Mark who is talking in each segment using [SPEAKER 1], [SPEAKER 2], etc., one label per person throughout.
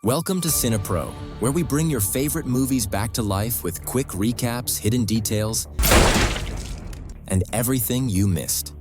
[SPEAKER 1] Welcome to CinePro, where we bring your favorite movies back to life with quick recaps, hidden details, and everything you missed.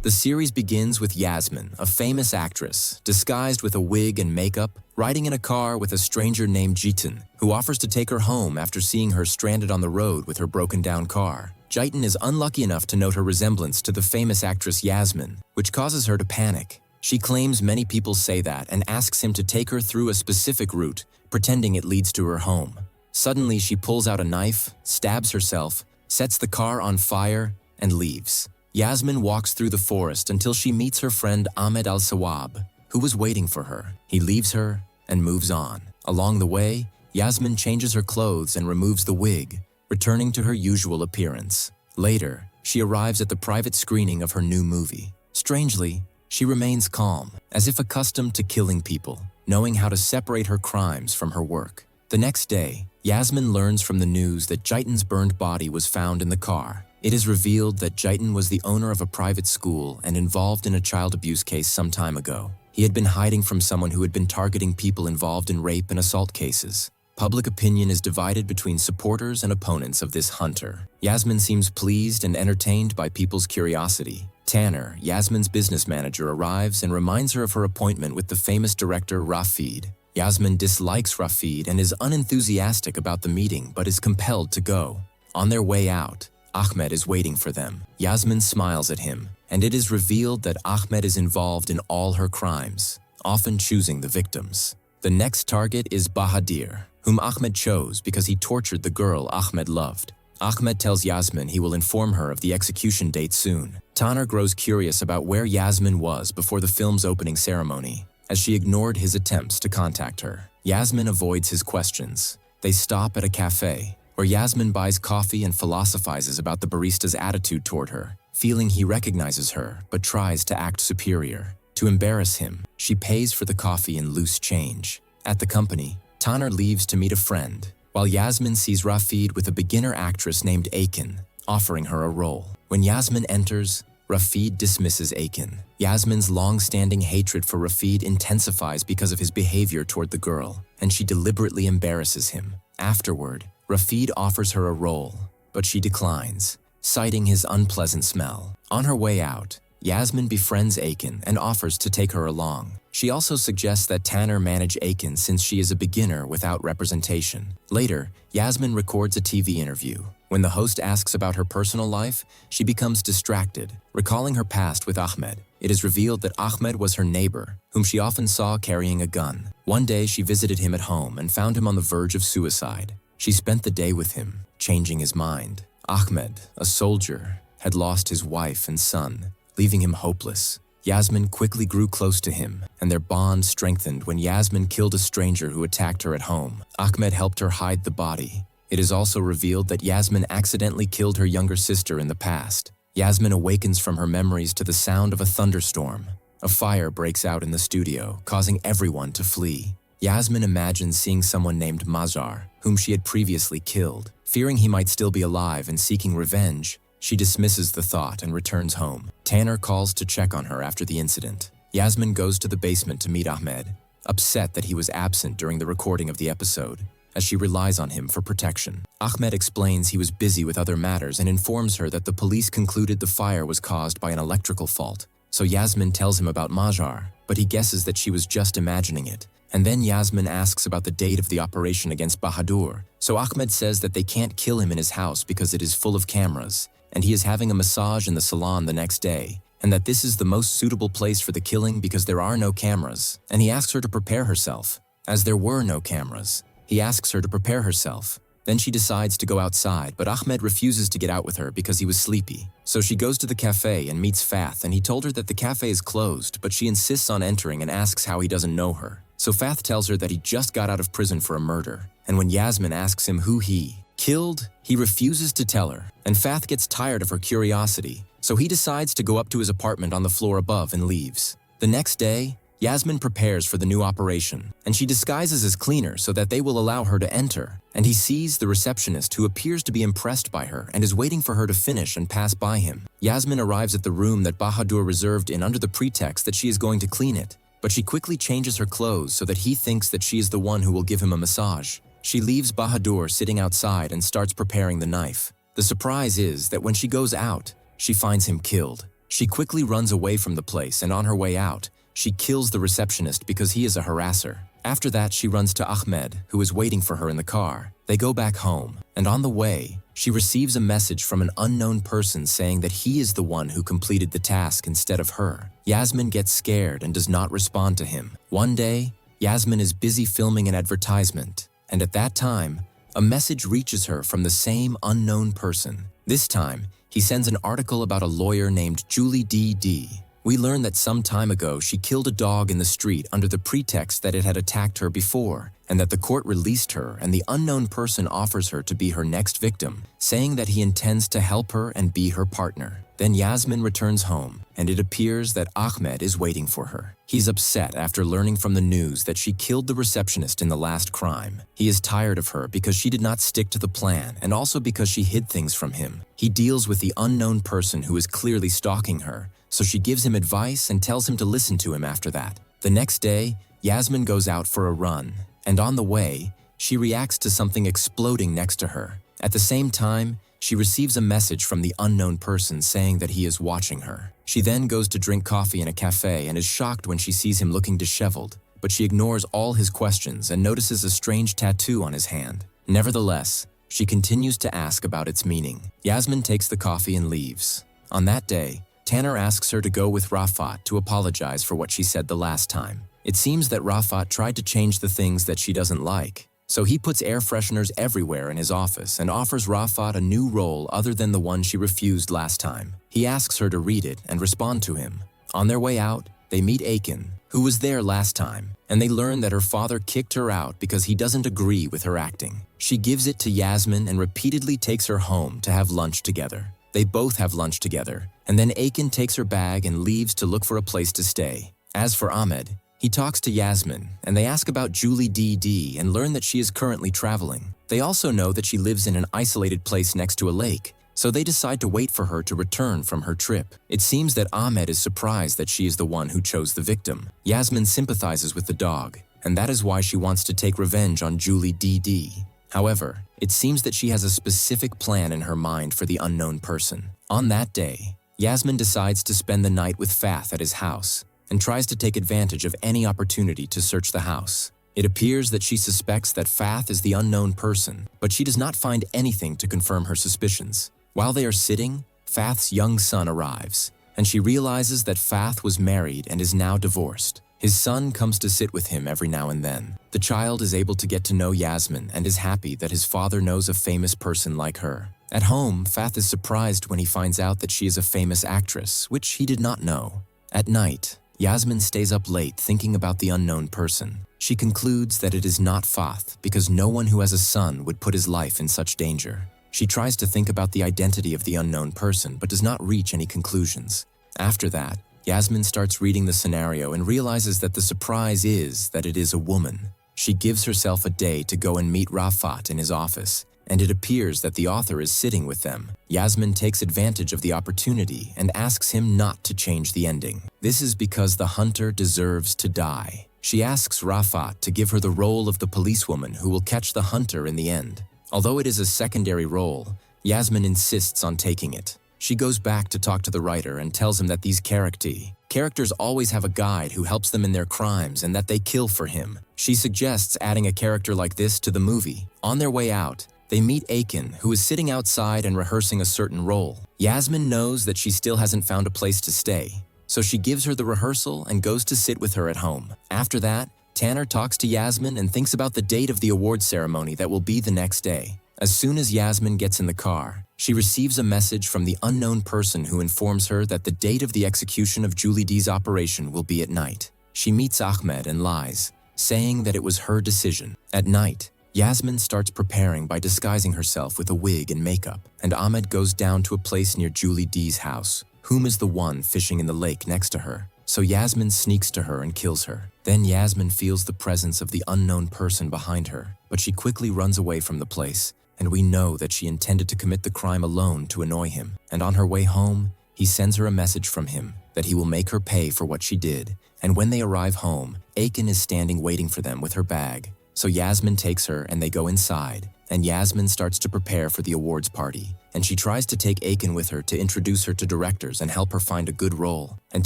[SPEAKER 1] The series begins with Yasmin, a famous actress, disguised with a wig and makeup, riding in a car with a stranger named Jitin, who offers to take her home after seeing her stranded on the road with her broken-down car. Jitin is unlucky enough to note her resemblance to the famous actress Yasmin, which causes her to panic. She claims many people say that and asks him to take her through a specific route, pretending it leads to her home. Suddenly, she pulls out a knife, stabs herself, sets the car on fire, and leaves. Yasmin walks through the forest until she meets her friend Ahmed al-Sawab, who was waiting for her. He leaves her and moves on. Along the way, Yasmin changes her clothes and removes the wig, returning to her usual appearance. Later, she arrives at the private screening of her new movie. Strangely, she remains calm, as if accustomed to killing people, knowing how to separate her crimes from her work. The next day, Yasmin learns from the news that Jitin's burned body was found in the car. It is revealed that Jitin was the owner of a private school and involved in a child abuse case some time ago. He had been hiding from someone who had been targeting people involved in rape and assault cases. Public opinion is divided between supporters and opponents of this hunter. Yasmin seems pleased and entertained by people's curiosity. Tanner, Yasmin's business manager, arrives and reminds her of her appointment with the famous director Rafid. Yasmin dislikes Rafid and is unenthusiastic about the meeting but is compelled to go. On their way out, Ahmed is waiting for them. Yasmin smiles at him, and it is revealed that Ahmed is involved in all her crimes, often choosing the victims. The next target is Bahadur, whom Ahmed chose because he tortured the girl Ahmed loved. Ahmed tells Yasmin he will inform her of the execution date soon. Tanner grows curious about where Yasmin was before the film's opening ceremony, as she ignored his attempts to contact her. Yasmin avoids his questions. They stop at a cafe, where Yasmin buys coffee and philosophizes about the barista's attitude toward her, feeling he recognizes her but tries to act superior. To embarrass him, she pays for the coffee in loose change. At the company, Tanner leaves to meet a friend, while Yasmin sees Rafid with a beginner actress named Akin, offering her a role. When Yasmin enters, Rafid dismisses Akin. Yasmin's long-standing hatred for Rafid intensifies because of his behavior toward the girl, and she deliberately embarrasses him. Afterward, Rafid offers her a role, but she declines, citing his unpleasant smell. On her way out, Yasmin befriends Akin and offers to take her along. She also suggests that Tanner manage Akin since she is a beginner without representation. Later, Yasmin records a TV interview. When the host asks about her personal life, she becomes distracted, recalling her past with Ahmed. It is revealed that Ahmed was her neighbor, whom she often saw carrying a gun. One day, she visited him at home and found him on the verge of suicide. She spent the day with him, changing his mind. Ahmed, a soldier, had lost his wife and son, leaving him hopeless. Yasmin quickly grew close to him, and their bond strengthened when Yasmin killed a stranger who attacked her at home. Ahmed helped her hide the body. It is also revealed that Yasmin accidentally killed her younger sister in the past. Yasmin awakens from her memories to the sound of a thunderstorm. A fire breaks out in the studio, causing everyone to flee. Yasmin imagines seeing someone named Mazhar, whom she had previously killed. Fearing he might still be alive and seeking revenge, she dismisses the thought and returns home. Tanner calls to check on her after the incident. Yasmin goes to the basement to meet Ahmed, upset that he was absent during the recording of the episode, as she relies on him for protection. Ahmed explains he was busy with other matters and informs her that the police concluded the fire was caused by an electrical fault. So Yasmin tells him about Mazhar, but he guesses that she was just imagining it. And then Yasmin asks about the date of the operation against Bahadur. So Ahmed says that they can't kill him in his house because it is full of cameras, and he is having a massage in the salon the next day, and that this is the most suitable place for the killing because there are no cameras, and he asks her to prepare herself. As there were no cameras, he asks her to prepare herself. Then she decides to go outside, but Ahmed refuses to get out with her because he was sleepy. So she goes to the cafe and meets Fath, and he told her that the cafe is closed, but she insists on entering and asks how he doesn't know her. So Fath tells her that he just got out of prison for a murder, and when Yasmin asks him who he killed, he refuses to tell her, and Fath gets tired of her curiosity, so he decides to go up to his apartment on the floor above and leaves. The next day, Yasmin prepares for the new operation, and she disguises as cleaner so that they will allow her to enter, and he sees the receptionist who appears to be impressed by her and is waiting for her to finish and pass by him. Yasmin arrives at the room that Bahadur reserved in under the pretext that she is going to clean it, but she quickly changes her clothes so that he thinks that she is the one who will give him a massage. She leaves Bahadur sitting outside and starts preparing the knife. The surprise is that when she goes out, she finds him killed. She quickly runs away from the place, and on her way out, she kills the receptionist because he is a harasser. After that, she runs to Ahmed, who is waiting for her in the car. They go back home, and on the way, she receives a message from an unknown person saying that he is the one who completed the task instead of her. Yasmin gets scared and does not respond to him. One day, Yasmin is busy filming an advertisement, and at that time, a message reaches her from the same unknown person. This time, he sends an article about a lawyer named Julie D.D. We learn that some time ago she killed a dog in the street under the pretext that it had attacked her before, and that the court released her, and the unknown person offers her to be her next victim, saying that he intends to help her and be her partner. Then Yasmin returns home, and it appears that Ahmed is waiting for her. He's upset after learning from the news that she killed the receptionist in the last crime. He is tired of her because she did not stick to the plan, and also because she hid things from him. He deals with the unknown person who is clearly stalking her, so she gives him advice and tells him to listen to him after that. The next day, Yasmin goes out for a run, and on the way, she reacts to something exploding next to her. At the same time, she receives a message from the unknown person saying that he is watching her. She then goes to drink coffee in a cafe and is shocked when she sees him looking disheveled, but she ignores all his questions and notices a strange tattoo on his hand. Nevertheless, she continues to ask about its meaning. Yasmin takes the coffee and leaves. On that day, Tanner asks her to go with Rafat to apologize for what she said the last time. It seems that Rafat tried to change the things that she doesn't like, so he puts air fresheners everywhere in his office and offers Rafat a new role other than the one she refused last time. He asks her to read it and respond to him. On their way out, they meet Akin, who was there last time, and they learn that her father kicked her out because he doesn't agree with her acting. She gives it to Yasmin and repeatedly takes her home to have lunch together. They both have lunch together, and then Akin takes her bag and leaves to look for a place to stay. As for Ahmed, he talks to Yasmin, and they ask about Julie D.D. and learn that she is currently traveling. They also know that she lives in an isolated place next to a lake, so they decide to wait for her to return from her trip. It seems that Ahmed is surprised that she is the one who chose the victim. Yasmin sympathizes with the dog, and that is why she wants to take revenge on Julie D.D. However, it seems that she has a specific plan in her mind for the unknown person. On that day, Yasmin decides to spend the night with Fath at his house and tries to take advantage of any opportunity to search the house. It appears that she suspects that Fath is the unknown person, but she does not find anything to confirm her suspicions. While they are sitting, Fath's young son arrives, and she realizes that Fath was married and is now divorced. His son comes to sit with him every now and then. The child is able to get to know Yasmin and is happy that his father knows a famous person like her. At home, Fath is surprised when he finds out that she is a famous actress, which he did not know. At night, Yasmin stays up late thinking about the unknown person. She concludes that it is not Fath because no one who has a son would put his life in such danger. She tries to think about the identity of the unknown person but does not reach any conclusions. After that, Yasmin starts reading the scenario and realizes that the surprise is that it is a woman. She gives herself a day to go and meet Rafat in his office, and it appears that the author is sitting with them. Yasmin takes advantage of the opportunity and asks him not to change the ending. This is because the hunter deserves to die. She asks Rafat to give her the role of the policewoman who will catch the hunter in the end. Although it is a secondary role, Yasmin insists on taking it. She goes back to talk to the writer and tells him that these characters always have a guide who helps them in their crimes and that they kill for him. She suggests adding a character like this to the movie. On their way out, they meet Akin, who is sitting outside and rehearsing a certain role. Yasmin knows that she still hasn't found a place to stay, so she gives her the rehearsal and goes to sit with her at home. After that, Tanner talks to Yasmin and thinks about the date of the award ceremony that will be the next day. As soon as Yasmin gets in the car, she receives a message from the unknown person who informs her that the date of the execution of Julie D's operation will be at night. She meets Ahmed and lies, saying that it was her decision. At night, Yasmin starts preparing by disguising herself with a wig and makeup, and Ahmed goes down to a place near Julie D's house, whom is the one fishing in the lake next to her. So Yasmin sneaks to her and kills her. Then Yasmin feels the presence of the unknown person behind her, but she quickly runs away from the place, and we know that she intended to commit the crime alone to annoy him. And on her way home, he sends her a message from him, that he will make her pay for what she did, and when they arrive home, Akin is standing waiting for them with her bag. So Yasmin takes her and they go inside, and Yasmin starts to prepare for the awards party, and she tries to take Akin with her to introduce her to directors and help her find a good role. And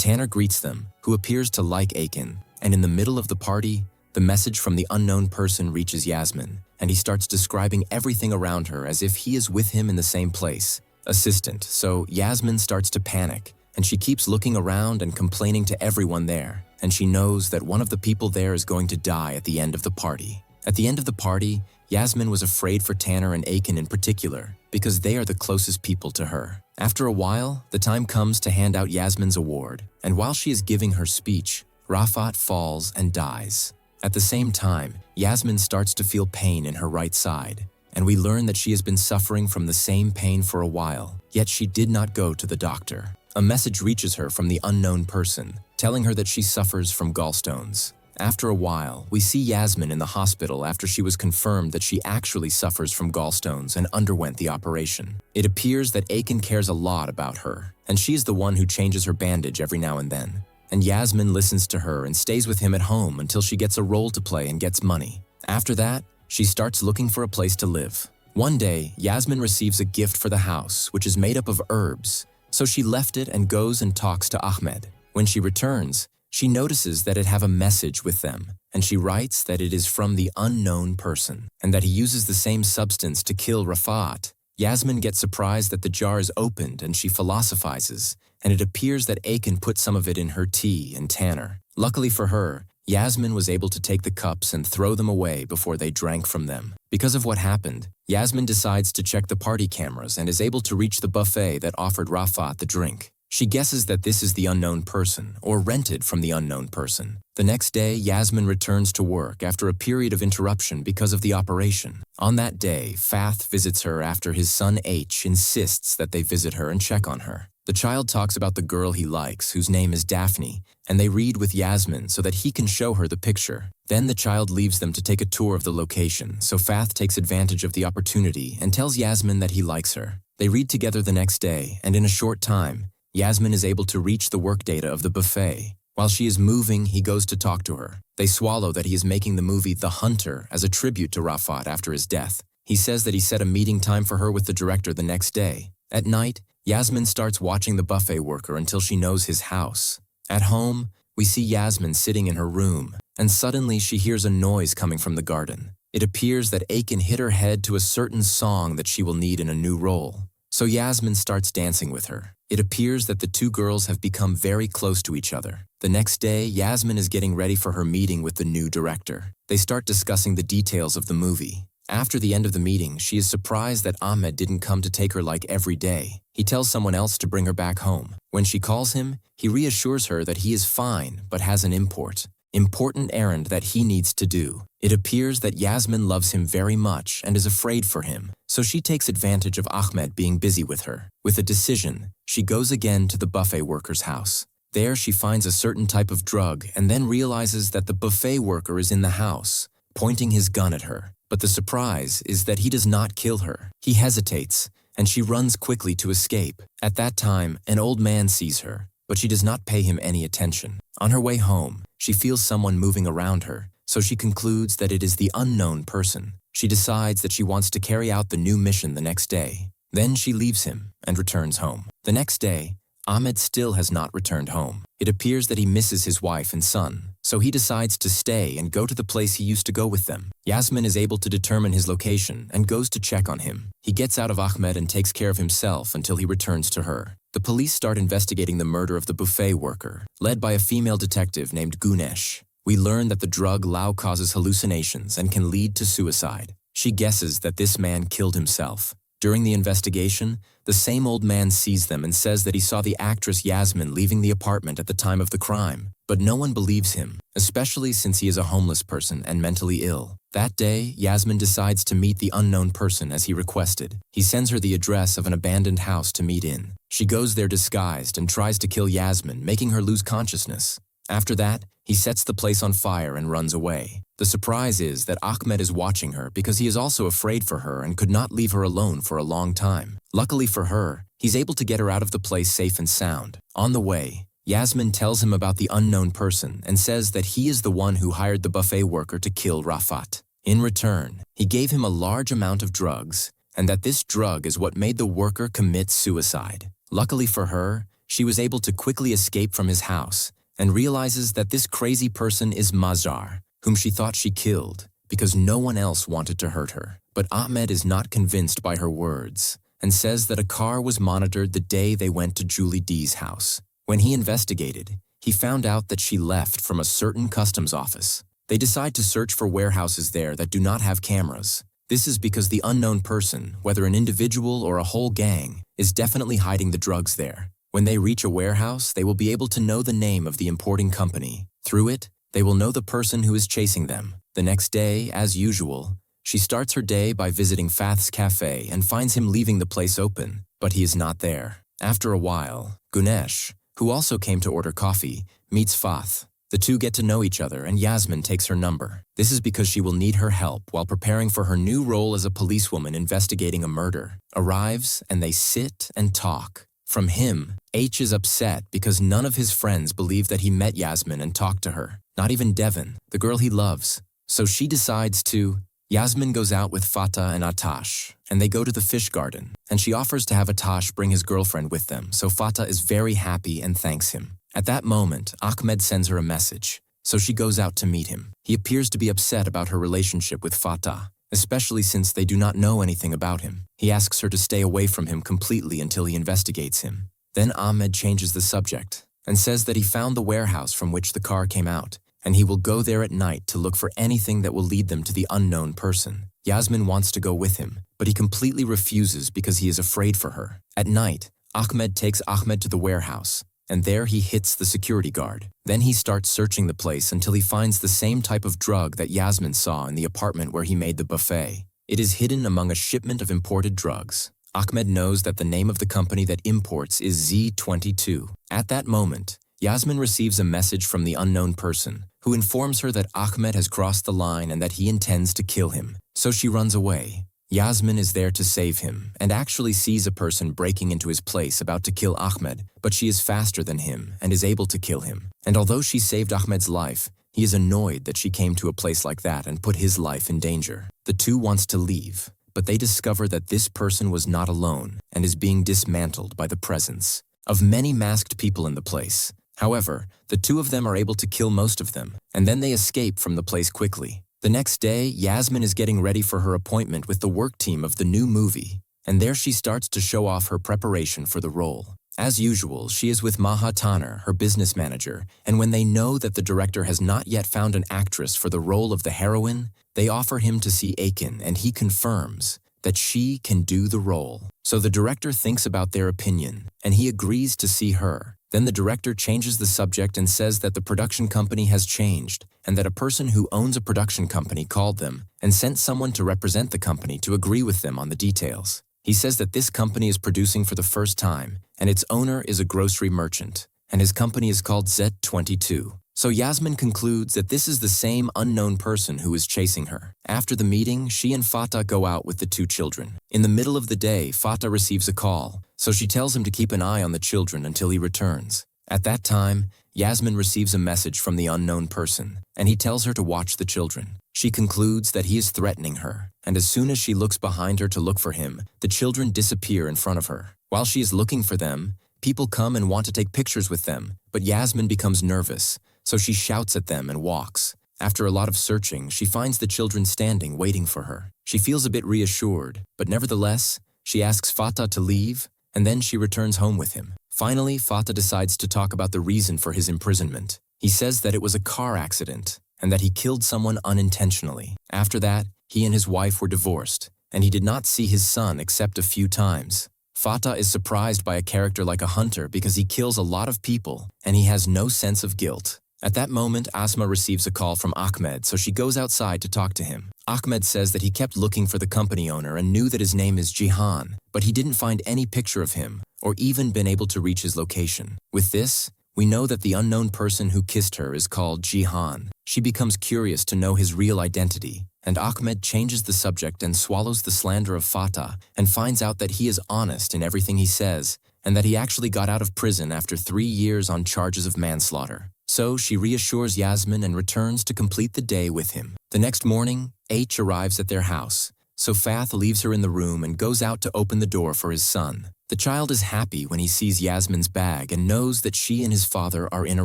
[SPEAKER 1] Tanner greets them, who appears to like Akin, and in the middle of the party, the message from the unknown person reaches Yasmin, and he starts describing everything around her as if he is with him in the same place. Assistant. So Yasmin starts to panic, and she keeps looking around and complaining to everyone there, and she knows that one of the people there is going to die at the end of the party. At the end of the party, Yasmin was afraid for Tanner and Akin in particular, because they are the closest people to her. After a while, the time comes to hand out Yasmin's award, and while she is giving her speech, Rafat falls and dies. At the same time, Yasmin starts to feel pain in her right side, and we learn that she has been suffering from the same pain for a while, yet she did not go to the doctor. A message reaches her from the unknown person, telling her that she suffers from gallstones. After a while, we see Yasmin in the hospital after she was confirmed that she actually suffers from gallstones and underwent the operation. It appears that Akin cares a lot about her, and she's the one who changes her bandage every now and then. And Yasmin listens to her and stays with him at home until she gets a role to play and gets money. After that, she starts looking for a place to live. One day, Yasmin receives a gift for the house, which is made up of herbs, so she left it and goes and talks to Ahmed. When she returns, she notices that it have a message with them, and she writes that it is from the unknown person, and that he uses the same substance to kill Rafat. Yasmin gets surprised that the jar is opened and she philosophizes, and it appears that Akin put some of it in her tea and Tanner. Luckily for her, Yasmin was able to take the cups and throw them away before they drank from them. Because of what happened, Yasmin decides to check the party cameras and is able to reach the buffet that offered Rafat the drink. She guesses that this is the unknown person, or rented from the unknown person. The next day, Yasmin returns to work after a period of interruption because of the operation. On that day, Fath visits her after his son H insists that they visit her and check on her. The child talks about the girl he likes, whose name is Daphne, and they read with Yasmin so that he can show her the picture. Then the child leaves them to take a tour of the location, so Fath takes advantage of the opportunity and tells Yasmin that he likes her. They read together the next day, and in a short time, Yasmin is able to reach the work data of the buffet. While she is moving, he goes to talk to her. They swallow that he is making the movie The Hunter as a tribute to Rafat after his death. He says that he set a meeting time for her with the director the next day. At night, Yasmin starts watching the buffet worker until she knows his house. At home, we see Yasmin sitting in her room, and suddenly she hears a noise coming from the garden. It appears that Akin hit her head to a certain song that she will need in a new role. So Yasmin starts dancing with her. It appears that the two girls have become very close to each other. The next day, Yasmin is getting ready for her meeting with the new director. They start discussing the details of the movie. After the end of the meeting, she is surprised that Ahmed didn't come to take her like every day. He tells someone else to bring her back home. When she calls him, he reassures her that he is fine but has an important errand that he needs to do. It appears that Yasmin loves him very much and is afraid for him, so she takes advantage of Ahmed being busy with her. With a decision, she goes again to the buffet worker's house. There she finds a certain type of drug and then realizes that the buffet worker is in the house, pointing his gun at her. But the surprise is that he does not kill her. He hesitates, and she runs quickly to escape. At that time, an old man sees her, but she does not pay him any attention. On her way home, she feels someone moving around her, so she concludes that it is the unknown person. She decides that she wants to carry out the new mission the next day. Then she leaves him and returns home. The next day, Ahmed still has not returned home. It appears that he misses his wife and son, so he decides to stay and go to the place he used to go with them. Yasmin is able to determine his location and goes to check on him. He gets out of Ahmed and takes care of himself until he returns to her. The police start investigating the murder of the buffet worker, led by a female detective named Gunesh. We learn that the drug Lao causes hallucinations and can lead to suicide. She guesses that this man killed himself. During the investigation, the same old man sees them and says that he saw the actress Yasmin leaving the apartment at the time of the crime. But no one believes him, especially since he is a homeless person and mentally ill. That day, Yasmin decides to meet the unknown person as he requested. He sends her the address of an abandoned house to meet in. She goes there disguised and tries to kill Yasmin, making her lose consciousness. After that, he sets the place on fire and runs away. The surprise is that Ahmed is watching her because he is also afraid for her and could not leave her alone for a long time. Luckily for her, he's able to get her out of the place safe and sound. On the way, Yasmin tells him about the unknown person and says that he is the one who hired the buffet worker to kill Rafat. In return, he gave him a large amount of drugs, and that this drug is what made the worker commit suicide. Luckily for her, she was able to quickly escape from his house and realizes that this crazy person is Mazhar, whom she thought she killed because no one else wanted to hurt her. But Ahmed is not convinced by her words and says that a car was monitored the day they went to Julie D's house. When he investigated, he found out that she left from a certain customs office. They decide to search for warehouses there that do not have cameras. This is because the unknown person, whether an individual or a whole gang, is definitely hiding the drugs there. When they reach a warehouse, they will be able to know the name of the importing company. Through it, they will know the person who is chasing them. The next day, as usual, she starts her day by visiting Fath's cafe and finds him leaving the place open, but he is not there. After a while, Gunesh, who also came to order coffee, meets Fath. The two get to know each other and Yasmin takes her number. This is because she will need her help while preparing for her new role as a policewoman investigating a murder. Arrives and they sit and talk. From him, H is upset because none of his friends believe that he met Yasmin and talked to her. Not even Devon, the girl he loves. So she decides to. Yasmin goes out with Fatah and Atash, and they go to the fish garden, and she offers to have Atash bring his girlfriend with them, so Fatah is very happy and thanks him. At that moment, Ahmed sends her a message, so she goes out to meet him. He appears to be upset about her relationship with Fatah, especially since they do not know anything about him. He asks her to stay away from him completely until he investigates him. Then Ahmed changes the subject and says that he found the warehouse from which the car came out, and he will go there at night to look for anything that will lead them to the unknown person. Yasmin wants to go with him, but he completely refuses because he is afraid for her. At night, Ahmed takes Ahmed to the warehouse, and there he hits the security guard. Then he starts searching the place until he finds the same type of drug that Yasmin saw in the apartment where he made the buffet. It is hidden among a shipment of imported drugs. Ahmed knows that the name of the company that imports is Z22. At that moment, Yasmin receives a message from the unknown person, who informs her that Ahmed has crossed the line and that he intends to kill him. So she runs away. Yasmin is there to save him and actually sees a person breaking into his place about to kill Ahmed, but she is faster than him and is able to kill him. And although she saved Ahmed's life, he is annoyed that she came to a place like that and put his life in danger. The two wants to leave, but they discover that this person was not alone and is being dismantled by the presence of many masked people in the place. However, the two of them are able to kill most of them, and then they escape from the place quickly. The next day, Yasmin is getting ready for her appointment with the work team of the new movie, and there she starts to show off her preparation for the role. As usual, she is with Maha Tanner, her business manager, and when they know that the director has not yet found an actress for the role of the heroine, they offer him to see Akin, and he confirms that she can do the role. So the director thinks about their opinion, and he agrees to see her. Then the director changes the subject and says that the production company has changed, and that a person who owns a production company called them and sent someone to represent the company to agree with them on the details. He says that this company is producing for the first time, and its owner is a grocery merchant, and his company is called Z22. So Yasmin concludes that this is the same unknown person who is chasing her. After the meeting, she and Fatah go out with the two children. In the middle of the day, Fatah receives a call, so she tells him to keep an eye on the children until he returns. At that time, Yasmin receives a message from the unknown person, and he tells her to watch the children. She concludes that he is threatening her, and as soon as she looks behind her to look for him, the children disappear in front of her. While she is looking for them, people come and want to take pictures with them, but Yasmin becomes nervous, so she shouts at them and walks. After a lot of searching, she finds the children standing, waiting for her. She feels a bit reassured, but nevertheless, she asks Fatah to leave, and then she returns home with him. Finally, Fatah decides to talk about the reason for his imprisonment. He says that it was a car accident, and that he killed someone unintentionally. After that, he and his wife were divorced, and he did not see his son except a few times. Fatah is surprised by a character like a hunter because he kills a lot of people, and he has no sense of guilt. At that moment, Asma receives a call from Ahmed, so she goes outside to talk to him. Ahmed says that he kept looking for the company owner and knew that his name is Jihan, but he didn't find any picture of him or even been able to reach his location. With this, we know that the unknown person who kissed her is called Jihan. She becomes curious to know his real identity, and Ahmed changes the subject and swallows the slander of Fatah and finds out that he is honest in everything he says and that he actually got out of prison after 3 years on charges of manslaughter. So she reassures Yasmin and returns to complete the day with him. The next morning, H arrives at their house, so Fath leaves her in the room and goes out to open the door for his son. The child is happy when he sees Yasmin's bag and knows that she and his father are in a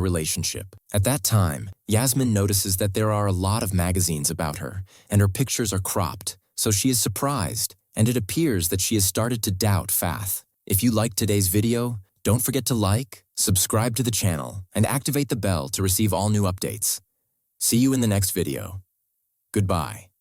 [SPEAKER 1] relationship. At that time, Yasmin notices that there are a lot of magazines about her, and her pictures are cropped, so she is surprised, and it appears that she has started to doubt Fath. If you liked today's video, don't forget to like, subscribe to the channel, and activate the bell to receive all new updates. See you in the next video. Goodbye.